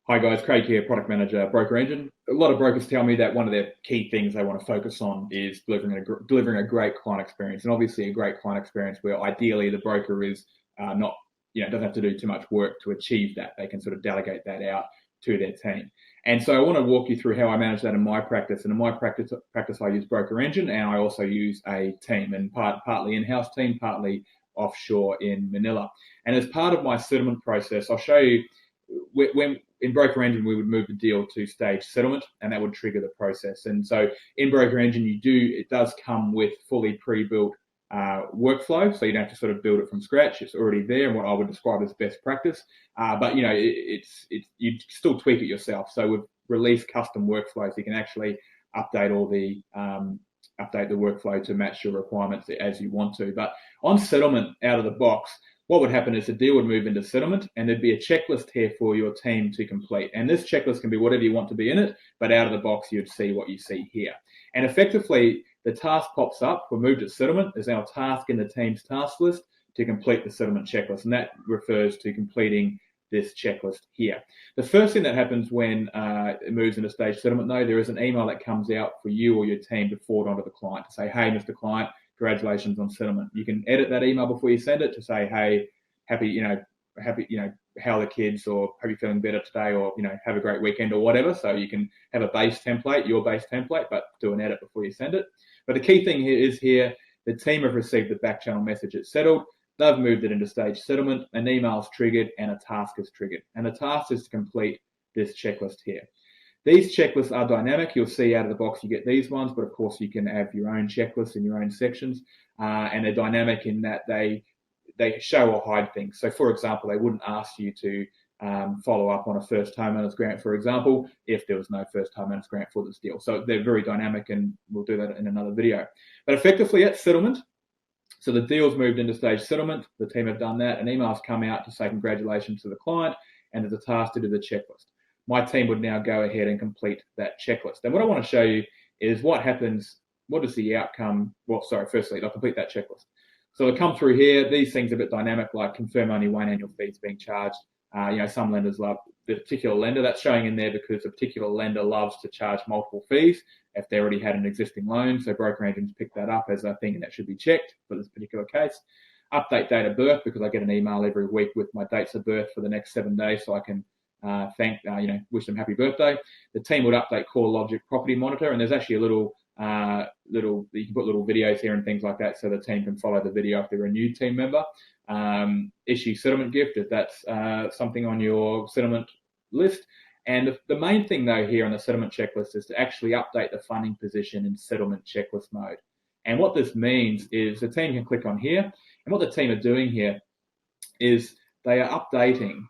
Hi guys, Craig here, product manager, Broker Engine. A lot of brokers tell me that one of their key things they want to focus on is delivering a great client experience, and obviously a great client experience where ideally the broker is not, doesn't have to do too much work to achieve that. They can sort of delegate that out to their team. And so I want to walk you through how I manage that in my practice. And in my practice I use Broker Engine, and I also use a team, and partly in-house team, partly offshore in Manila. And as part of my settlement process, I'll show you when in Broker Engine, we would move the deal to stage settlement, and that would trigger the process. And so in Broker Engine, it does come with fully pre-built workflow, so you don't have to sort of build it from scratch. It's already there, and what I would describe as best practice. But you still tweak it yourself. So we've released custom workflows. You can actually update the workflow to match your requirements as you want to. But on settlement out of the box, what would happen is the deal would move into settlement, and there'd be a checklist here for your team to complete. And this checklist can be whatever you want to be in it, but out of the box, you'd see what you see here. And effectively, the task pops up. We're moved to settlement. There's now a task in the team's task list to complete the settlement checklist, and that refers to completing this checklist here. The first thing that happens when it moves into stage settlement, though, there is an email that comes out for you or your team to forward onto the client to say, hey, Mr. Client, congratulations on settlement. You can edit that email before you send it to say, hey, happy, how are the kids, or hope you're feeling better today, or, have a great weekend or whatever. So you can have a base template, your base template, but do an edit before you send it. But the key thing here, the team have received the back channel message, it's settled. They've moved it into stage settlement, an email's triggered, and a task is triggered. And the task is to complete this checklist here. These checklists are dynamic. You'll see out of the box you get these ones, but of course you can have your own checklists in your own sections, and they're dynamic in that they show or hide things. So, for example, they wouldn't ask you to follow up on a first homeowners grant, for example, if there was no first homeowners grant for this deal. So they're very dynamic, and we'll do that in another video. But effectively, at settlement, so the deal's moved into stage settlement. The team have done that. An email's come out to say congratulations to the client, and there's a task to do the checklist. My team would now go ahead and complete that checklist. And what I want to show you is what happens, what is the outcome? Well, sorry, firstly, they'll complete that checklist. So they'll come through here. These things are a bit dynamic, like confirm only one annual fee is being charged. Some lenders love the particular lender. That's showing in there because a particular lender loves to charge multiple fees if they already had an existing loan. So Broker Engines pick that up as a thing that should be checked for this particular case. Update date of birth, because I get an email every week with my dates of birth for the next 7 days, so I can wish them happy birthday. The team would update CoreLogic Property Monitor, and there's actually a little you can put little videos here and things like that, so the team can follow the video if they're a new team member. Issue settlement gift if that's something on your settlement list. And the main thing though here on the settlement checklist is to actually update the funding position in settlement checklist mode. And what this means is the team can click on here, and what the team are doing here is they are updating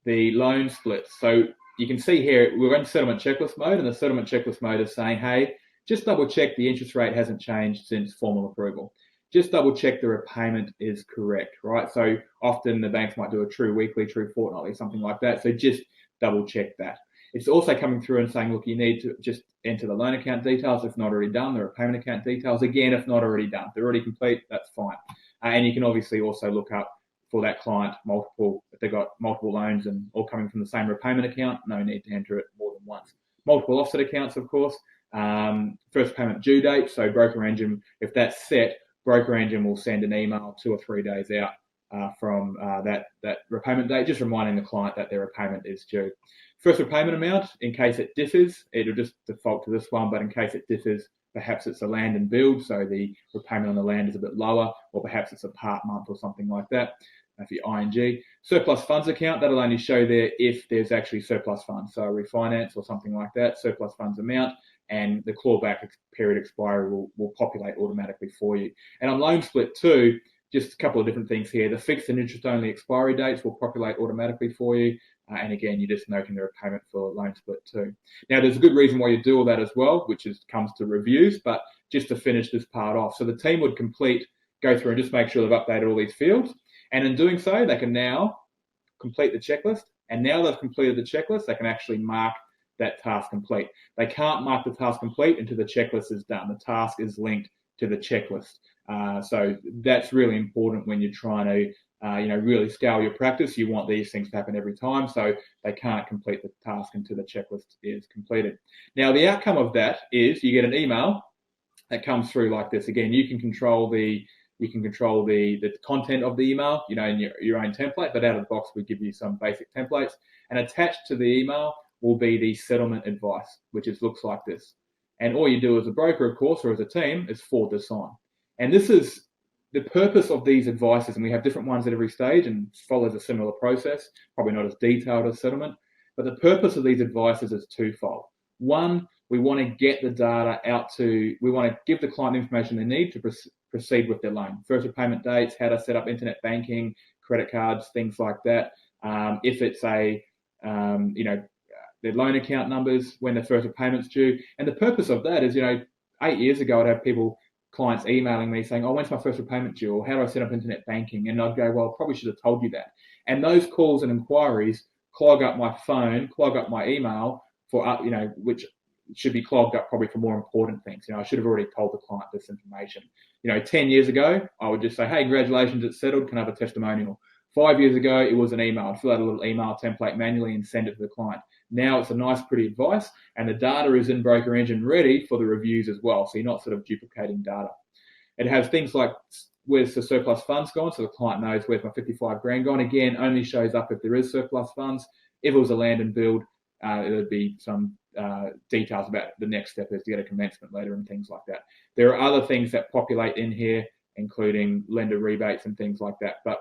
the loan split. So you can see here, we're in settlement checklist mode, and the settlement checklist mode is saying, hey, just double check the interest rate hasn't changed since formal approval. Just double check the repayment is correct, right? So often the banks might do a true weekly, true fortnightly, something like that. So just double check that. It's also coming through and saying, look, you need to just enter the loan account details if not already done, the repayment account details, again, if not already done. If they're already complete, that's fine. And you can obviously also look up for that client if they've got multiple loans and all coming from the same repayment account, no need to enter it more than once. Multiple offset accounts, of course. First payment due date. So Broker Engine, if that's set, Broker Engine will send an email 2 or 3 days out from that repayment date, just reminding the client that their repayment is due. First repayment amount, in case it differs, it'll just default to this one, but in case it differs, perhaps it's a land and build, so the repayment on the land is a bit lower, or perhaps it's a part month or something like that. If you're ING. Surplus funds account, that'll only show there if there's actually surplus funds, so a refinance or something like that, surplus funds amount, and the clawback period expiry will populate automatically for you. And on loan split too, just a couple of different things here. The fixed and interest only expiry dates will populate automatically for you. And again, you're just noting the repayment for loan split too. Now, there's a good reason why you do all that as well, which comes to reviews, but just to finish this part off. So the team would go through and just make sure they've updated all these fields. And in doing so, they can now complete the checklist. And now they've completed the checklist, they can actually mark that task complete. They can't mark the task complete until the checklist is done. The task is linked to the checklist. So that's really important when you're trying to really scale your practice, you want these things to happen every time, so they can't complete the task until the checklist is completed. Now, the outcome of that is you get an email that comes through like this. Again, you can control the content of the email, in your own template, but out of the box, we give you some basic templates. And attached to the email will be the settlement advice, which looks like this. And all you do as a broker, of course, or as a team, is forward this on. And this is the purpose of these advices, and we have different ones at every stage and follows a similar process, probably not as detailed as settlement. But the purpose of these advices is twofold. One, we want to get the data we want to give the client information they need to proceed with their loan. First repayment dates, how to set up internet banking, credit cards, things like that. If it's their loan account numbers, when their first repayment's due. And the purpose of that is, 8 years ago, I'd have clients emailing me saying, when's my first repayment due? Or how do I set up internet banking? And I'd go, well, I probably should have told you that. And those calls and inquiries clog up my phone, clog up my email which should be clogged up probably for more important things. I should have already told the client this information. 10 years ago, I would just say, hey, congratulations, it's settled. Can I have a testimonial? 5 years ago, it was an email. I'd fill out a little email template manually and send it to the client. Now it's a nice, pretty advice, and the data is in Broker Engine ready for the reviews as well. So you're not sort of duplicating data. It has things like, where's the surplus funds gone? So the client knows where's my 55 grand gone. Again, only shows up if there is surplus funds. If it was a land and build, it would be some details about the next step is to get a commencement letter and things like that. There are other things that populate in here, including lender rebates and things like that. But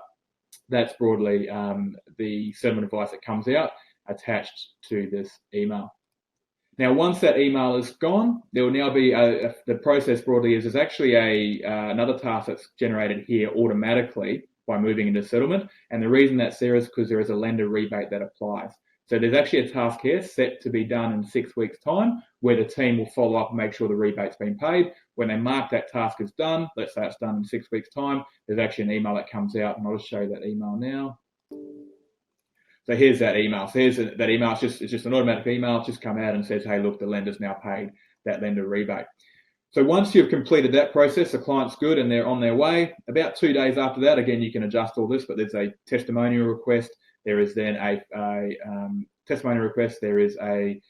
that's broadly the settlement advice that comes out attached to this email. Now, once that email is gone, there will now be the process broadly is there's actually another task that's generated here automatically by moving into settlement. And the reason that's there is because there is a lender rebate that applies. So there's actually a task here set to be done in 6 weeks' time where the team will follow up and make sure the rebate's been paid. When they mark that task as done, let's say it's done in 6 weeks' time, there's actually an email that comes out, and I'll just show you that email now. So here's that email. So here's that email. It's just an automatic email. It's just come out and says, hey, look, the lender's now paid that lender rebate. So once you've completed that process, the client's good and they're on their way. About 2 days after that, again, you can adjust all this, but there's a testimonial request. There is then a testimonial request. There is a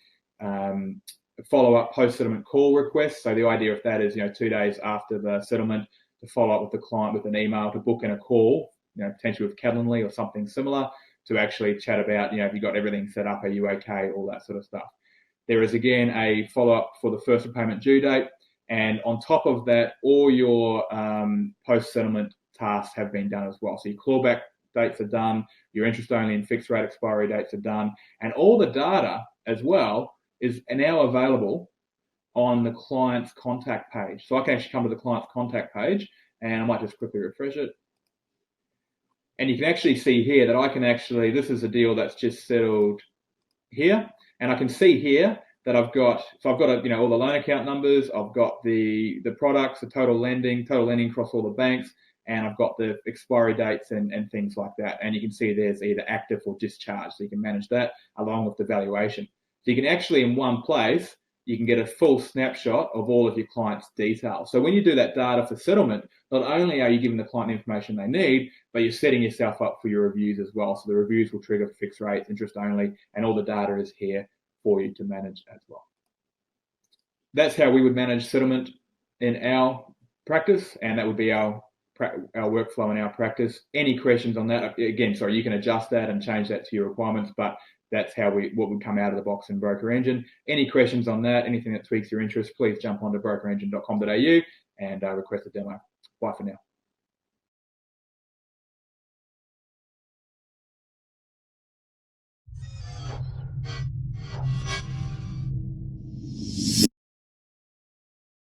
follow-up post-settlement call request. So the idea of that is, 2 days after the settlement, to follow up with the client with an email to book in a call, potentially with Calendly or something similar, to actually chat about, if you got everything set up, are you okay, all that sort of stuff. There is, again, a follow-up for the first repayment due date. And on top of that, all your post-settlement tasks have been done as well. So your clawback dates are done, your interest only and fixed rate expiry dates are done, and all the data as well is now available on the client's contact page. So I can actually come to the client's contact page, and I might just quickly refresh it. And you can actually see here that I can actually, this is a deal that's just settled here, and I can see here that I've got all the loan account numbers, I've got the products, the total lending across all the banks, and I've got the expiry dates and things like that. And you can see there's either active or discharged. So you can manage that along with the valuation. So you can actually, in one place, you can get a full snapshot of all of your clients' details. So when you do that data for settlement, not only are you giving the client the information they need, but you're setting yourself up for your reviews as well. So the reviews will trigger for fixed rates, interest only, and all the data is here for you to manage as well. That's how we would manage settlement in our practice, and that would be our workflow in our practice. Any questions on that? Again, sorry, you can adjust that and change that to your requirements, but that's how what would come out of the box in Broker Engine. Any questions on that, anything that tweaks your interest, please jump onto brokerengine.com.au and request a demo. Bye for now.